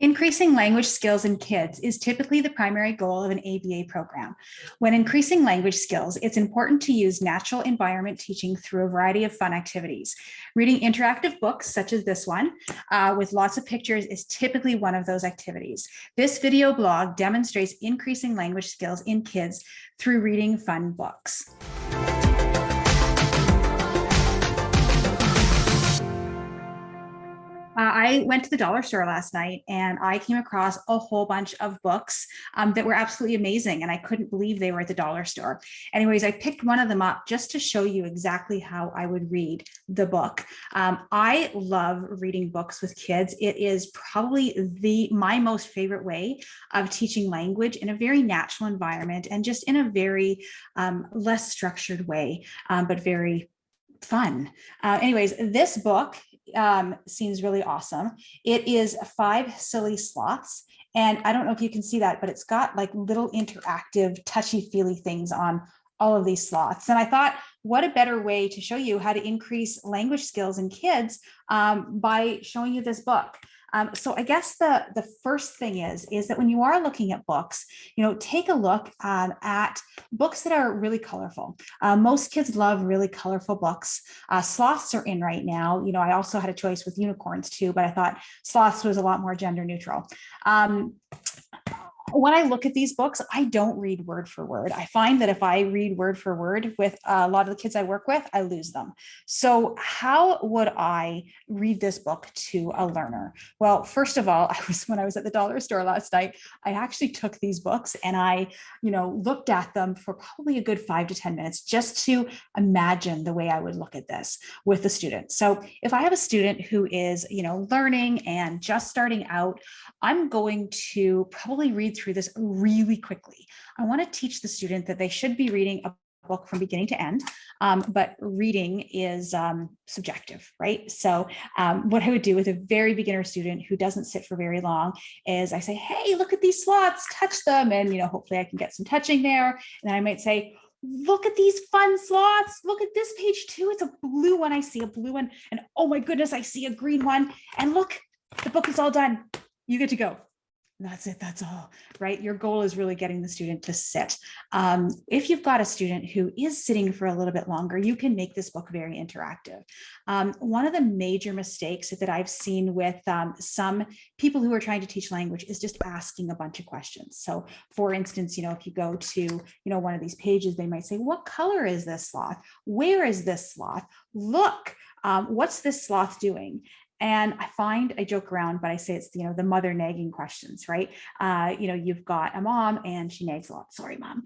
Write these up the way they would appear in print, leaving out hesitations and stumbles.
Increasing language skills in kids is typically the primary goal of an ABA program. When increasing language skills, it's important to use natural environment teaching through a variety of fun activities. Reading interactive books, such as this one, with lots of pictures is typically one of those activities. This video blog demonstrates increasing language skills in kids through reading fun books. I went to the dollar store last night and I came across a whole bunch of books that were absolutely amazing, and I couldn't believe they were at the dollar store. Anyways, I picked one of them up just to show you exactly how I would read the book. I love reading books with kids. It is probably my most favorite way of teaching language in a very natural environment and just in a very less structured way, but very fun. Anyways, this book seems really awesome. It is 5 Silly Sloths. And I don't know if you can see that, but it's got like little interactive, touchy-feely things on all of these sloths. And I thought, what a better way to show you how to increase language skills in kids by showing you this book. So I guess the first thing is that when you are looking at books, take a look at books that are really colorful. Most kids love really colorful books. Sloths are in right now. I also had a choice with unicorns too, but I thought sloths was a lot more gender neutral. When I look at these books, I don't read word for word. I find that if I read word for word with a lot of the kids I work with, I lose them. So how would I read this book to a learner? Well, first of all, when I was at the dollar store last night, I actually took these books and I, looked at them for probably a good 5 to 10 minutes just to imagine the way I would look at this with the student. So if I have a student who is, learning and just starting out, I'm going to probably read through this really quickly. I want to teach the student that they should be reading a book from beginning to end, but reading is subjective, right? So what I would do with a very beginner student who doesn't sit for very long is I say, hey, look at these sloths, touch them. And, hopefully I can get some touching there. And then I might say, look at these fun sloths. Look at this page too. It's a blue one. I see a blue one. And oh my goodness, I see a green one. And look, the book is all done. You get to go. That's it. That's all, right? Your goal is really getting the student to sit. If you've got a student who is sitting for a little bit longer, you can make this book very interactive. One of the major mistakes that I've seen with some people who are trying to teach language is just asking a bunch of questions. So for instance, if you go to, one of these pages, they might say, what color is this sloth? Where is this sloth? Look, what's this sloth doing? And I joke around, but I say it's, the mother nagging questions, right? You've got a mom and she nags a lot. Sorry, mom.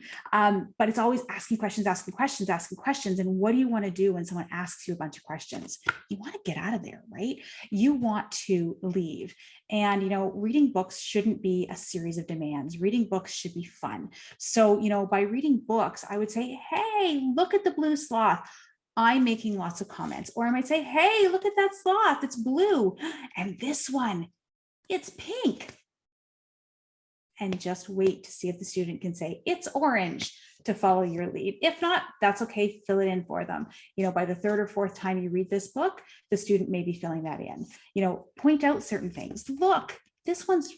But it's always asking questions. And what do you want to do when someone asks you a bunch of questions? You want to get out of there, right? You want to leave. And, reading books shouldn't be a series of demands. Reading books should be fun. So, by reading books, I would say, hey, look at the blue sloth. I'm making lots of comments. Or I might say, hey, look at that sloth, it's blue. And this one, it's pink. And just wait to see if the student can say, it's orange, to follow your lead. If not, that's okay, fill it in for them. By the 3rd or 4th time you read this book, the student may be filling that in. Point out certain things. Look, this one's,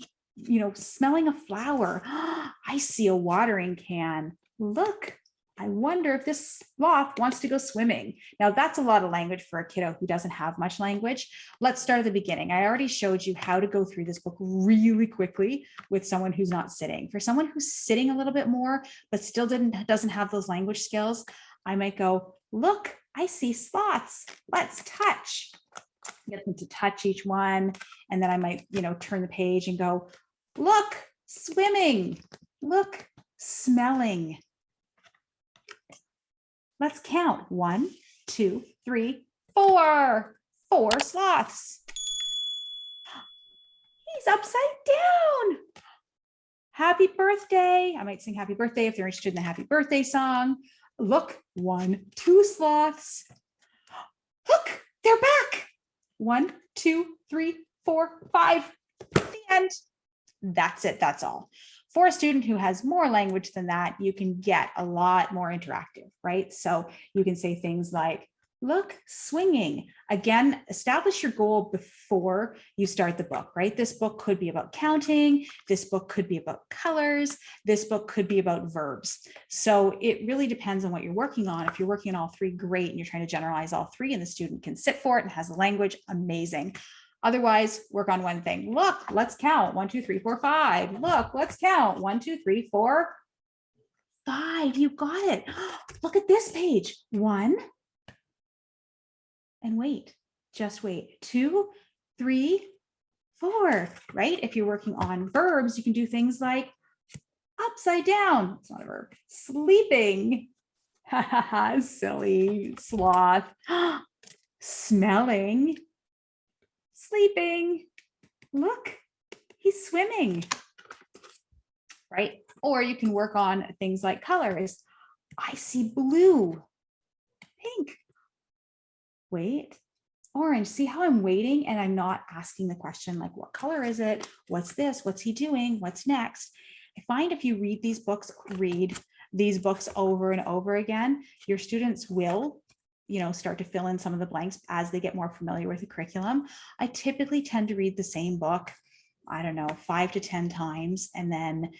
smelling a flower. I see a watering can. Look, I wonder if this sloth wants to go swimming. Now that's a lot of language for a kiddo who doesn't have much language. Let's start at the beginning. I already showed you how to go through this book really quickly with someone who's not sitting. For someone who's sitting a little bit more, but still doesn't have those language skills, I might go, look, I see sloths. Let's touch. Get them to touch each one. And then I might, turn the page and go, look, swimming. Look, smelling. Let's count. 1, 2, 3, 4. 4 sloths. He's upside down. Happy birthday. I might sing happy birthday if they're interested in the happy birthday song. Look, 1, 2 sloths. Look, they're back. 1, 2, 3, 4, 5. The end. That's it. That's all. For a student who has more language than that, you can get a lot more interactive, right? So you can say things like, Look, swinging. Again, establish your goal before you start the book, right? This book could be about counting. This book could be about colors. This book could be about verbs. So it really depends on what you're working on. If you're working on all three, great, and you're trying to generalize all three and the student can sit for it and has the language, amazing. Otherwise, work on one thing. Look, let's count. 1, 2, 3, 4, 5. Look, let's count. 1, 2, 3, 4, 5. You got it. Look at this page. 1, and wait, just wait. 2, 3, 4, right? If you're working on verbs, you can do things like upside down. It's not a verb. Sleeping. Silly sloth. Smelling. Sleeping. Look, he's swimming, right? Or you can work on things like colors. I see blue, pink. Wait, orange. See how I'm waiting and I'm not asking the question like, what color is it? What's this? What's he doing? What's next? I find if you read these books over and over again, your students will, start to fill in some of the blanks as they get more familiar with the curriculum. I typically tend to read the same book, I don't know, 5 to 10 times, and then,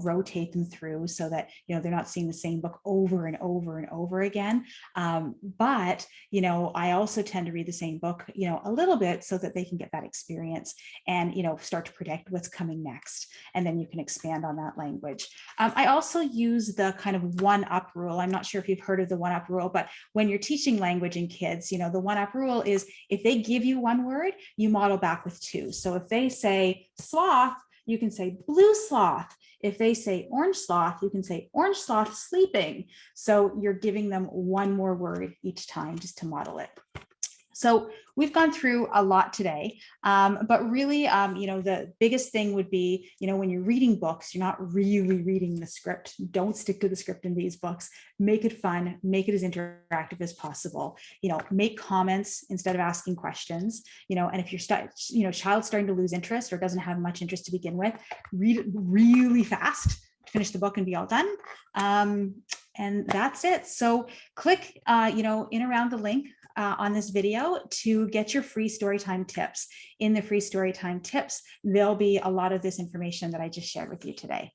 rotate them through so that, they're not seeing the same book over and over and over again. But, I also tend to read the same book, a little bit so that they can get that experience and, start to predict what's coming next. And then you can expand on that language. I also use the kind of 1-up rule. I'm not sure if you've heard of the 1-up rule, but when you're teaching language in kids, the 1-up rule is if they give you one word, you model back with 2. So if they say sloth, you can say blue sloth. If they say orange sloth, you can say orange sloth sleeping. So you're giving them one more word each time just to model it. So we've gone through a lot today, but really, the biggest thing would be, when you're reading books, you're not really reading the script. Don't stick to the script in these books. Make it fun, make it as interactive as possible. Make comments instead of asking questions. And if your child's starting to lose interest or doesn't have much interest to begin with, read it really fast, finish the book and be all done. And that's it. So click, in around the link on this video to get your free storytime tips. In the free storytime tips, there'll be a lot of this information that I just shared with you today.